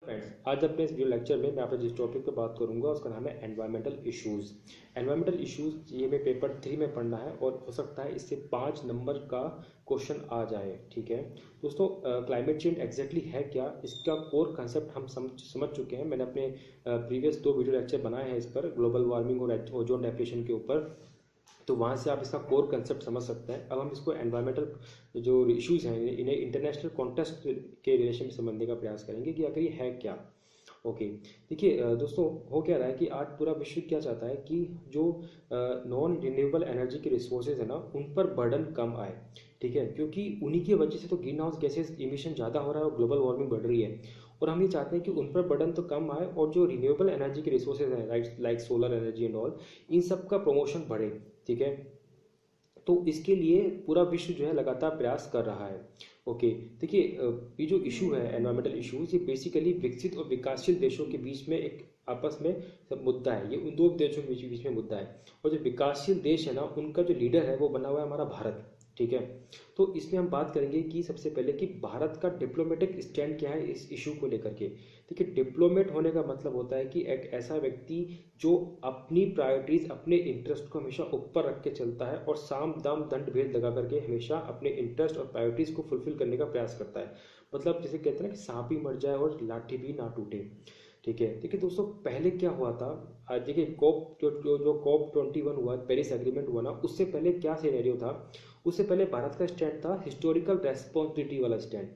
Friends, आज अपने इस वीडियो लेक्चर में मैं आपसे जिस टॉपिक पे बात करूंगा उसका नाम है एनवायरमेंटल इश्यूज। एनवायरमेंटल इश्यूज ये हमें पेपर 3 में पढ़ना है और हो सकता है इससे 5 नंबर का क्वेश्चन आ जाए। ठीक है दोस्तों, क्लाइमेट चेंज एग्जैक्टली है क्या, इसका कोर कंसेप्ट हम समझ चुके हैं। मैंने अपने प्रीवियस 2 वीडियो लेक्चर बनाए हैं इस पर, ग्लोबल वार्मिंग और ओजोन डेप्लीशन के ऊपर, तो वहाँ से आप इसका कोर कंसेप्ट समझ सकते हैं। अब हम इसको एनवायरमेंटल जो इश्यूज हैं इन्हें इंटरनेशनल कॉन्टेक्स्ट के रिलेशन में समझने का प्रयास करेंगे कि आखिर ये है क्या। ओके, देखिए दोस्तों, हो क्या रहा है कि आज पूरा विश्व क्या चाहता है कि जो नॉन रिन्यूएबल एनर्जी के रिसोर्सेज है ना, उन पर बर्डन कम आए। ठीक है, क्योंकि उन्हीं की वजह से तो ग्रीन हाउस गैसेज इमिशन ज़्यादा हो रहा है और ग्लोबल वार्मिंग बढ़ रही है। और हम ये चाहते हैं कि उन पर बर्डन तो कम आए और जो रिन्यूएबल एनर्जी के रिसोर्सेज हैं like solar energy and all, इन सब का प्रमोशन बढ़े। ठीक है, तो इसके लिए पूरा विश्व जो है लगातार प्रयास कर रहा है। ओके, देखिए ये जो इशू है एनवायरमेंटल इश्यूज, ये बेसिकली विकसित और विकासशील देशों के बीच में एक आपस में सब मुद्दा है। ये उन दो देशों के बीच में मुद्दा है। और जो विकासशील देश है ना, उनका जो लीडर है वो बना हुआ है हमारा भारत। ठीक है, तो इसमें हम बात करेंगे कि सबसे पहले कि भारत का डिप्लोमेटिक स्टैंड क्या है इस इशू को लेकर के। देखिए, डिप्लोमेट होने का मतलब होता है कि एक ऐसा व्यक्ति जो अपनी प्रायोरिटीज, अपने इंटरेस्ट को हमेशा ऊपर रख के चलता है और साम दाम दंड भेद लगा करके हमेशा अपने इंटरेस्ट और प्रायोरिटीज को फुलफिल करने का प्रयास करता है। मतलब जैसे कहते हैं ना कि सांप ही मर जाए और लाठी भी ना टूटे। ठीक है, देखिए दोस्तों, पहले क्या हुआ था। आज देखिए कॉप जो कॉप 21 हुआ, पेरिस एग्रीमेंट हुआ ना, उससे पहले क्या सिनेरियो था। उससे पहले भारत का स्टैंड था हिस्टोरिकल रेस्पॉन्सिबिलिटी वाला स्टैंड।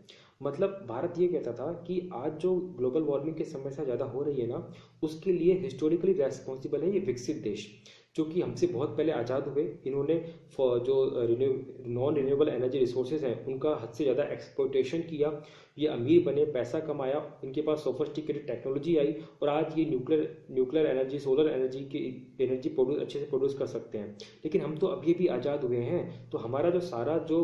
मतलब भारत ये कहता था कि आज जो ग्लोबल वार्मिंग की समस्या ज़्यादा हो रही है ना, उसके लिए हिस्टोरिकली रेस्पॉन्सिबल है ये विकसित देश, जो कि हमसे बहुत पहले आज़ाद हुए। इन्होंने जो नॉन रिन्यूएबल एनर्जी रिसोर्सेज हैं उनका हद से ज़्यादा एक्सप्लोइटेशन किया। ये अमीर बने, पैसा कमाया, इनके पास सोफिस्टिकेटेड टेक्नोलॉजी आई और आज ये न्यूक्लियर एनर्जी, सोलर एनर्जी की एनर्जी प्रोड्यूस अच्छे से प्रोड्यूस कर सकते हैं। लेकिन हम तो अभी भी आज़ाद हुए हैं, तो हमारा जो सारा जो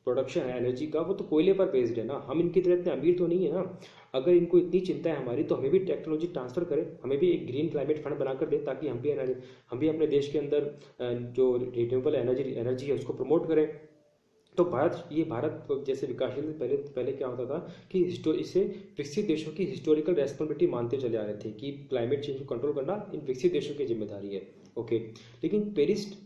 प्रोडक्शन है एनर्जी का, वो तो कोयले पर बेस्ड है ना। हम इनकी तरह इतने अमीर तो नहीं है ना। अगर इनको इतनी चिंता है हमारी, तो हमें भी टेक्नोलॉजी ट्रांसफर करें, हमें भी एक ग्रीन क्लाइमेट फंड बनाकर दें, ताकि हम भी अपने देश के अंदर जो रिन्यूएबल एनर्जी है उसको प्रमोट करें। तो भारत जैसे विकासशील पहले क्या होता था कि इसे विकसित देशों की हिस्टोरिकल रेस्पॉन्सिबिलिटी मानते चले आ रहे थे कि क्लाइमेट चेंज को कंट्रोल करना इन विकसित देशों की जिम्मेदारी है। ओके, लेकिन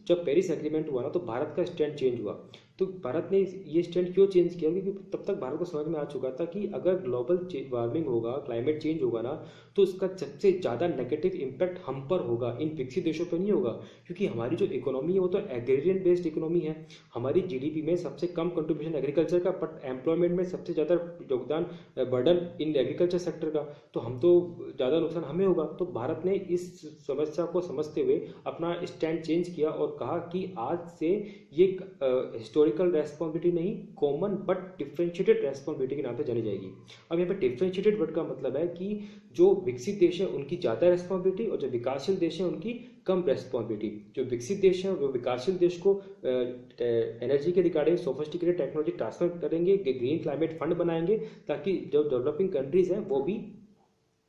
जब पेरिस एग्रीमेंट हुआ ना, तो भारत का स्टैंड चेंज हुआ। तो भारत ने ये स्टैंड क्यों चेंज किया, क्योंकि तब तक भारत को समझ में आ चुका था कि अगर ग्लोबल वार्मिंग होगा, क्लाइमेट चेंज होगा ना, तो उसका सबसे ज़्यादा नेगेटिव इम्पैक्ट हम पर होगा, इन विकसित देशों पर नहीं होगा। क्योंकि हमारी जो इकोनॉमी है वो तो एग्रेरियन बेस्ड इकोनॉमी है। हमारी जीडीपी में सबसे कम कंट्रीब्यूशन एग्रीकल्चर का, बट एम्प्लॉयमेंट में सबसे ज़्यादा योगदान बर्डन इन एग्रीकल्चर सेक्टर का। तो हम तो ज़्यादा नुकसान हमें होगा। तो भारत ने इस समस्या को समझते हुए अपना स्टैंड चेंज किया और कहा कि आज से ये हिस्टोरिकल रेस्पॉन्सिबिलिटी नहीं, कॉमन बट डिफ्रेंशिएटेड रेस्पॉन्सिबिलिटी के नाम से जानी जाएगी। अब यहाँ पे डिफ्रेंशिएटेड वर्ड का मतलब है कि जो विकसित देश है उनकी ज़्यादा रेस्पॉन्सिबिलिटी और जो विकासशील देश है उनकी कम रेस्पॉन्सिबिलिटी। जो विकसित देश है वो विकासशील देश को एनर्जी के रिगार्डिंग सोफिस्टिकेटेड टेक्नोलॉजी ट्रांसफर करेंगे, ग्रीन क्लाइमेट फंड बनाएंगे, ताकि जो डेवलपिंग कंट्रीज हैं वो भी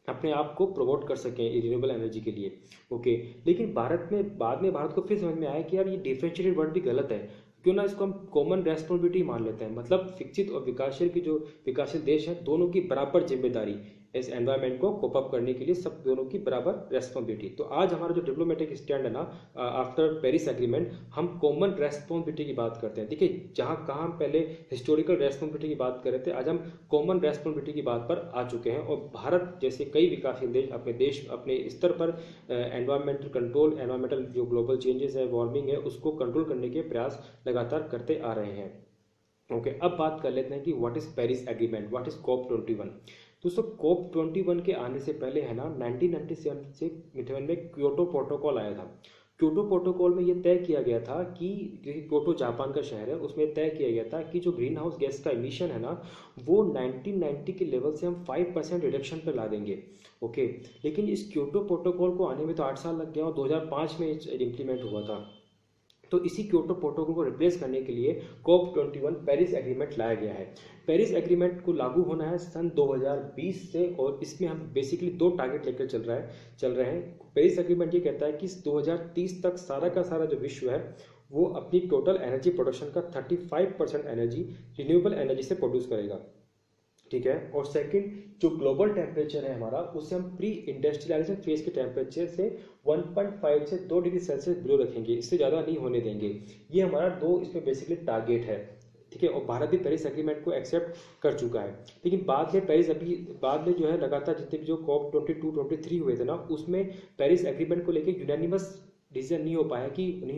अपने आप को प्रमोट कर सकें रिन्यूएबल एनर्जी के लिए। ओके, लेकिन बाद में भारत को फिर समझ में आया कि यार ये डिफरेंशिएटेड वर्ड भी गलत है, क्यों ना इसको हम कॉमन रेस्पॉन्सिबिलिटी मान लेते हैं। मतलब विकसित और विकासशील देश हैं, दोनों की बराबर जिम्मेदारी इस एनवायरनमेंट को कोप अप करने के लिए, सब दोनों की बराबर रेस्पॉन्सिबिलिटी। तो आज हमारा जो डिप्लोमेटिक स्टैंड है ना, आफ्टर पेरिस एग्रीमेंट, हम कॉमन रेस्पॉन्सिबिलिटी की बात करते हैं। देखिए, कहाँ हम पहले हिस्टोरिकल रेस्पॉन्सिबिलिटी की बात कर रहे थे, आज हम कॉमन रेस्पॉन्सिबिलिटी की बात पर आ चुके हैं। और भारत जैसे कई विकासशील देश अपने स्तर पर एनवायरमेंटल जो ग्लोबल चेंजेस है, वार्मिंग है, उसको कंट्रोल करने के प्रयास लगातार करते आ रहे हैं। ओके, अब बात कर लेते हैं कि what is Paris agreement, what is COP 21। दोस्तों, कॉप 21 के आने से पहले है ना, 1997 में क्योटो प्रोटोकॉल आया था। क्योटो प्रोटोकॉल में ये तय किया गया था कि क्योटो जापान का शहर है, उसमें तय किया गया था कि जो ग्रीन हाउस गैस का इमिशन है ना, वो 1990 के लेवल से हम 5% रिडक्शन पर ला देंगे। ओके, लेकिन इस क्योटो प्रोटोकॉल को आने में तो 8 साल लग गया और 2005 में इम्प्लीमेंट हुआ था। तो इसी क्योटो प्रोटोकॉल को रिप्लेस करने के लिए कॉप 21 पेरिस एग्रीमेंट लाया गया है। पेरिस एग्रीमेंट को लागू होना है सन 2020 से, और इसमें हम बेसिकली 2 टारगेट लेकर चल रहे हैं। पेरिस एग्रीमेंट ये कहता है कि 2030 तक सारा का सारा जो विश्व है वो अपनी टोटल एनर्जी प्रोडक्शन का 35% एनर्जी रिन्यूएबल एनर्जी से प्रोड्यूस करेगा। ठीक है। और सेकंड, जो ग्लोबल टेम्परेचर है हमारा, उसे हम प्री इंडस्ट्रियलाइजेशन फेज के टेम्परेचर से 1.5 से 2 डिग्री सेल्सियस बिलो रखेंगे, इससे ज़्यादा नहीं होने देंगे। ये हमारा दो इसमें बेसिकली टारगेट है, ठीक है। और भारत भी पेरिस एग्रीमेंट को एक्सेप्ट कर चुका है, लेकिन बाद में बाद में जो है लगातार जितने भी जो COP 22-23 हुए थे ना, उसमें पेरिस एग्रीमेंट को लेकर यूनानिमस डिसीजन नहीं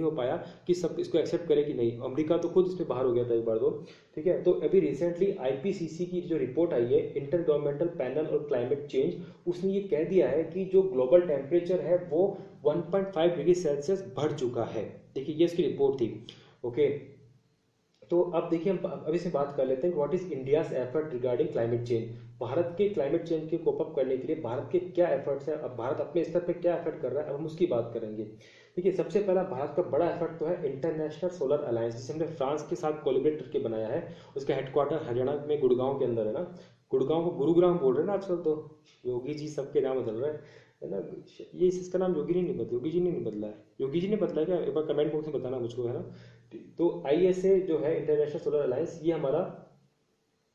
हो पाया कि सब इसको एक्सेप्ट करे कि नहीं। अमेरिका तो खुद इसमें बाहर हो गया था एक बार तो, ठीक है। तो अभी रिसेंटली IPCC की जो रिपोर्ट आई है, इंटर गवर्नमेंटल पैनल और क्लाइमेट चेंज, उसने ये कह दिया है कि जो ग्लोबल टेम्परेचर है वो 1.5 डिग्री सेल्सियस बढ़ चुका है। देखिए ये इसकी रिपोर्ट थी, ओके। तो अब देखिए हम अभी से बात कर लेते हैं what is India's effort regarding climate change. Bharat के क्लाइमेट चेंज के कोप अप करने के लिए भारत के क्या एफर्ट्स हैं, अब भारत अपने स्तर पे क्या एफर्ट कर रहा है, अब हम उसकी बात करेंगे। देखिए सबसे पहला भारत का बड़ा एफर्ट तो है इंटरनेशनल सोलर अलायंस, जिसे हमने फ्रांस के साथ कोलिब्रेट करके बनाया है। उसका हेडक्वार्टर हरियाणा में गुड़गांव के अंदर है ना। गुड़गांव को गुरुग्राम बोल रहे हैं ना आजकल तो, योगी जी सबके नाम बदल रहे हैं ना। ये इसका नाम योगी नहीं बदला, योगी जी ने नहीं बदला है, योगी जी ने बदला है क्या, एक बार कमेंट बॉक्स में बताना मुझको, है ना। तो ISA जो है इंटरनेशनल सोलर अलायंस,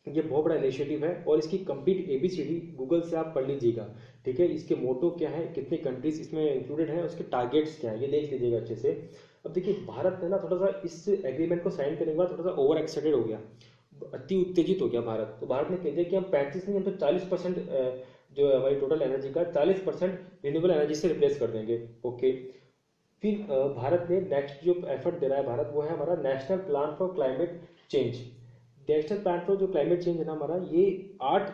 ये बहुत बड़ा इनिशिएटिव है और इसकी कंप्लीट ABCD गूगल से आप पढ़ लीजिएगा, ठीक है। इसके मोटो क्या है, कितने कंट्रीज इसमें इंक्लूडेड हैं, उसके टारगेट्स क्या है, ये देख लीजिएगा अच्छे से। अब देखिए भारत है ना थोड़ा सा इस एग्रीमेंट को साइन करने के बाद थोड़ा सा ओवर एक्साइटेड हो गया, अति उत्तेजित हो गया भारत। तो भारत ने कह दिया कि हम 35 नहीं, हम तो 40% जो है हमारी टोटल एनर्जी का 40% रिन्यूएबल एनर्जी से रिप्लेस कर देंगे, ओके। फिर भारत ने नेक्स्ट जो एफर्ट दे रहा है भारत, वो है हमारा national plan for climate change. National plan for जो क्लाइमेट चेंज है ना हमारा, ये 8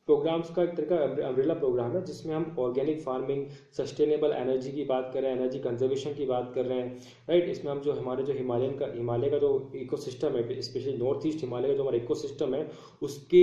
प्रोग्राम्स का एक तरह का अम्ब्रेला प्रोग्राम है, जिसमें हम ऑर्गेनिक फार्मिंग, सस्टेनेबल एनर्जी की बात कर रहे हैं, एनर्जी कंजर्वेशन की बात कर रहे हैं, राइट। इसमें हम जो हमारे जो हिमालय का जो इकोसिस्टम है, स्पेशली नॉर्थ ईस्ट हिमालय का जो हमारा इकोसिस्टम है, उसके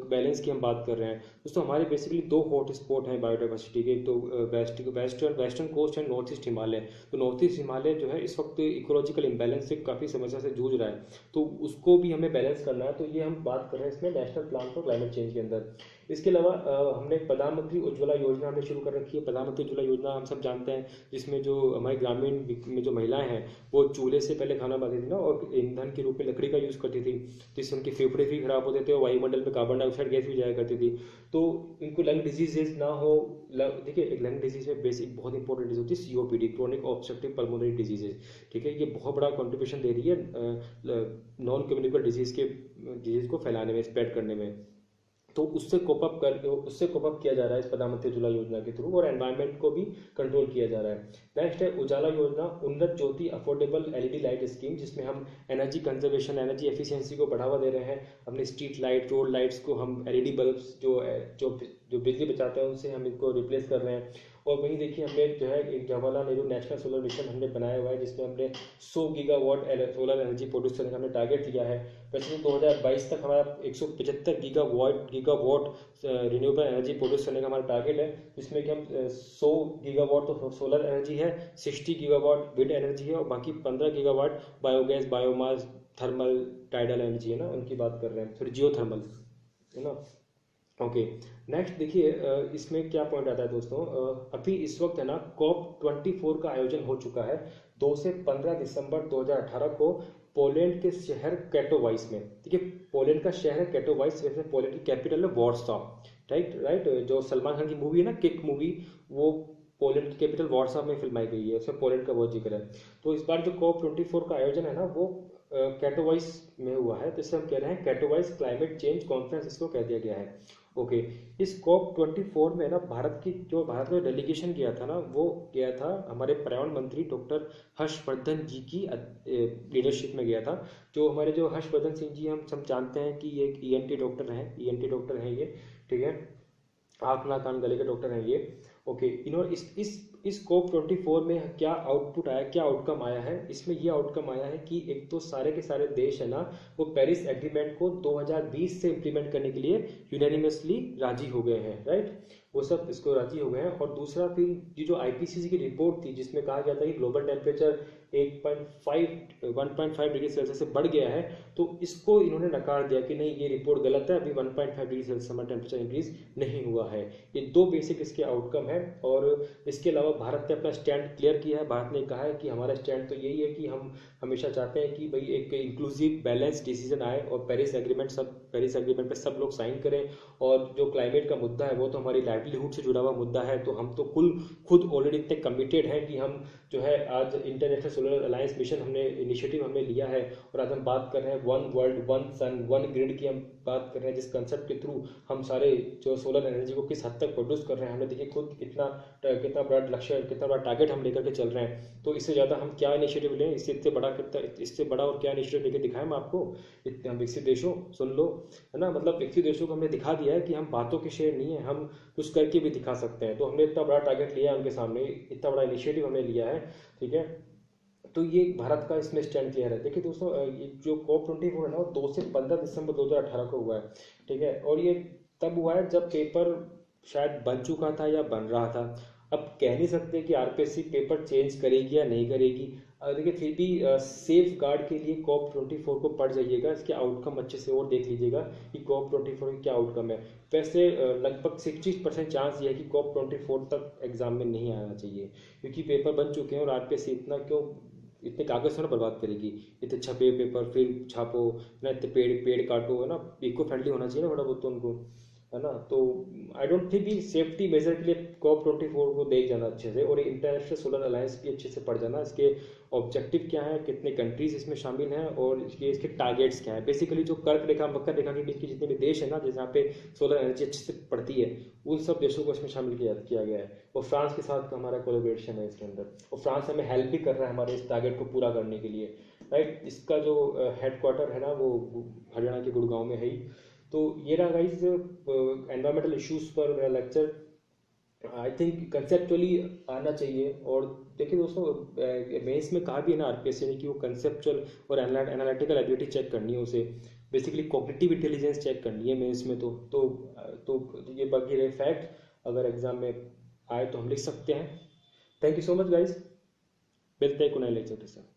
बैलेंस की हम बात कर रहे हैं। दोस्तों हमारे बेसिकली 2 हॉट स्पॉट हैं बायोडाइवर्सिटी के, तो western coast and north east Himalaya. तो नॉर्थ ईस्ट हिमालय जो है इस वक्त इकोलॉजिकल इम्बैलेंस से काफ़ी समस्या से जूझ रहा है, तो उसको भी हमें बैलेंस करना है। तो ये हम बात कर रहे हैं इसमें national plan for climate change के अंदर। इसके अलावा हमने प्रधानमंत्री उज्ज्वला योजना हमने शुरू कर रखी है। प्रधानमंत्री उज्ज्वला योजना हम सब जानते हैं, जिसमें जो हमारे ग्रामीण में जो महिलाएं हैं वो चूल्हे से पहले खाना बनाती थी ना, और ईंधन के रूप में लकड़ी का यूज़ करती थी, जिससे उनके फेफड़े भी खराब होते थे और वायुमंडल में कार्बन डाइऑक्साइड गैस भी जाया करती थी, तो इनको लंग डिजीजेज ना हो। देखिए एक लंग डिजीज में बेसिक बहुत इंपॉर्टेंट डिजीज होती है COPD, chronic obstructive pulmonary diseases, ठीक है। ये बहुत बड़ा कंट्रीब्यूशन दे रही है नॉन कम्युनिकेबल डिजीज को फैलाने में, स्प्रेड करने में। तो उससे कोप अप किया जा रहा है इस प्रधानमंत्री उज्ज्वला योजना के थ्रू, और एनवायरनमेंट को भी कंट्रोल किया जा रहा है। नेक्स्ट है उजाला योजना, उन्नत ज्योति अफोर्डेबल LED लाइट स्कीम, जिसमें हम एनर्जी कंजर्वेशन, एनर्जी एफिशिएंसी को बढ़ावा दे रहे हैं। अपने स्ट्रीट लाइट, रोड लाइट्स को हम LED बल्ब्स जो बिजली बचाते हैं उनसे हम इनको रिप्लेस कर रहे हैं। और वहीं देखिए हमने जो है एक Jawaharlal Nehru national solar mission हमने बनाया हुआ है, जिसमें हमने 100 गीगावाट सोलर एनर्जी प्रोड्यूस करने का हमने टारगेट लिया है। वैसे तो 2022 तक हमारा 175 गीगावाट रिन्यूएबल एनर्जी प्रोड्यूस करने का हमारा टारगेट है, जिसमें कि हम 100 गीगावाट तो सोलर एनर्जी है, 60 गीगावाट विंड एनर्जी है, और बाकी 15 gigawatt biogas, biomass, thermal, tidal energy है ना, उनकी बात कर रहे हैं, फिर जियो थर्मल, है ना, ओके। नेक्स्ट देखिए इसमें क्या पॉइंट आता है दोस्तों, अभी इस वक्त है ना COP 24 का आयोजन हो चुका है 2 से 15 दिसंबर 2018 को पोलैंड के शहर कैटोवाइस में, ठीक है। पोलैंड का शहर है कैटोवाइस, वैसे पोलैंड की कैपिटल है वॉर्सॉ, राइट। जो सलमान खान की मूवी है ना किक मूवी, वो पोलैंड की कैपिटल वॉर्सॉ में फिल्माई गई है, उसमें पोलैंड का बहुत जिक्र है। तो इस बार जो COP 24 का आयोजन है ना वो कैटोवाइस में हुआ है, तो इसे हम कह रहे हैं कैटोवाइस क्लाइमेट चेंज कॉन्फ्रेंस, इसको कह दिया गया है, ओके। इस COP 24 में ना भारत का डेलीगेशन गया था ना, वो गया था हमारे पर्यावरण मंत्री डॉक्टर हर्षवर्धन जी की लीडरशिप में गया था। जो हमारे जो हर्षवर्धन सिंह जी, हम सब जानते हैं कि ये एक ENT डॉक्टर हैं ये, ठीक है, आँख नाक कान गले के डॉक्टर हैं ये, ओके। इन्होंने इस COP 24 में क्या आउटपुट आया, क्या आउटकम आया है, इसमें ये आउटकम आया है कि एक तो सारे के सारे देश है ना वो पेरिस एग्रीमेंट को 2020 से इम्प्लीमेंट करने के लिए यूनैनिमसली राजी हो गए हैं, राइट, वो सब इसको राजी हो गए हैं। और दूसरा फिर ये जो IPCC की रिपोर्ट थी, जिसमें कहा गया था कि ग्लोबल टेम्परेचर 1.5 डिग्री सेल्सियस से बढ़ गया है, तो इसको इन्होंने नकार दिया कि नहीं, ये रिपोर्ट गलत है, अभी 1.5 डिग्री सेल्सियस हमारा टेम्परेचर इंक्रीज नहीं हुआ है। ये 2 बेसिक इसके आउटकम है है। और इसके अलावा भारत ने अपना स्टैंड क्लियर किया है। भारत ने कहा है कि हमारा स्टैंड तो यही है कि हम हमेशा चाहते हैं कि भाई एक इंक्लूसिव बैलेंस डिसीजन आए और पेरिस एग्रीमेंट पे सब लोग साइन करें। और जो क्लाइमेट का मुद्दा है वो तो हमारी लाइवलीहुड से जुड़ा हुआ मुद्दा है, तो हम तो खुद ऑलरेडी इतने कमिटेड हैं कि हम जो है आज इंटरनेशनल सोलर अलायंस मिशन हमने इनिशिएटिव हमने लिया है। और आज हम बात कर रहे हैं one world one sun one grid की हम बात कर रहे हैं, जिस कंसेप्ट के थ्रू हम सारे जो सोलर एनर्जी को किस हद तक प्रोड्यूस कर रहे हैं। हमने देखिए खुद कितना बड़ा लक्ष्य, कितना बड़ा टारगेट हम लेकर के चल रहे हैं। तो इससे ज़्यादा हम क्या इनिशिएटिव लें, इससे बड़ा और क्या इनिशिएटिव लेकर दिखाएं हम आपको। इतने हम विकसित देशों, सुन लो, है ना, मतलब विकसित देशों को हमने दिखा दिया है कि हम बातों के शेर नहीं है, हम कुछ करके भी दिखा सकते हैं। तो हमने इतना बड़ा टारगेट लिया है उनके सामने, इतना बड़ा इनिशिएटिव हमने लिया है, ठीक है। तो ये भारत का इसमें स्टैंड क्लियर है। देखिए दोस्तों, ये जो COP24 है ना वो 2 से 15 दिसंबर 2018 को हुआ है, ठीक है। और ये तब हुआ है जब पेपर शायद बन चुका था या बन रहा था। अब कह नहीं सकते कि RPSC पेपर चेंज करेगी या नहीं करेगी। देखिए फिर भी सेफ गार्ड के लिए COP24 को पढ़ जाइएगा, इसके आउटकम अच्छे से और देख लीजिएगा कि COP24 की क्या आउटकम है। वैसे लगभग 60% चांस ये है कि COP24 तक एग्जाम में नहीं आना चाहिए, क्योंकि पेपर बन चुके हैं। और RPSC इतने कागज थोड़ा बर्बाद करेगी, इतने छपे पेपर फिर छापो ना, इतने पेड़ काटो, है ना। इको फ्रेंडली होना चाहिए ना थोड़ा बहुत तो उनको, है ना। तो आई डोंट थिंक कि सेफ्टी मेजर के लिए COP24 को देख जाना अच्छे से, और इंटरनेशनल सोलर अलायंस भी अच्छे से पढ़ जाना, इसके ऑब्जेक्टिव क्या है, कितने कंट्रीज इसमें शामिल हैं और इसके टारगेट्स क्या है। बेसिकली जो कर्क रेखा मकर रेखा के बीच के जितने भी देश है ना, जहाँ पे सोलर एनर्जी अच्छे से पड़ती है, उन सब देशों को इसमें शामिल किया गया है। और फ्रांस के साथ का हमारा कोलैबोरेशन है इसके अंदर, और फ्रांस हमें हेल्प भी कर रहा है हमारे इस टारगेट को पूरा करने के लिए, राइट। इसका जो हेडक्वार्टर है ना वो हरियाणा के गुड़गांव में है ही। तो ये रहा गाइस एनवायरमेंटल इश्यूज पर मेरा लेक्चर। आई थिंक कंसेप्चुअली आना चाहिए। और देखिए दोस्तों, मेंस में कहा भी है ना RPSC ने कि वो कंसेप्चुअल और एनालिटिकल एबिलिटी चेक करनी है उसे, बेसिकली कॉग्निटिव इंटेलिजेंस चेक करनी है मेंस में। तो ये बाकी रहे फैक्ट, अगर एग्जाम में आए तो हम लिख सकते हैं। Thank you so much guys, मिलते हैं कुछ नए लेक्चर के साथ।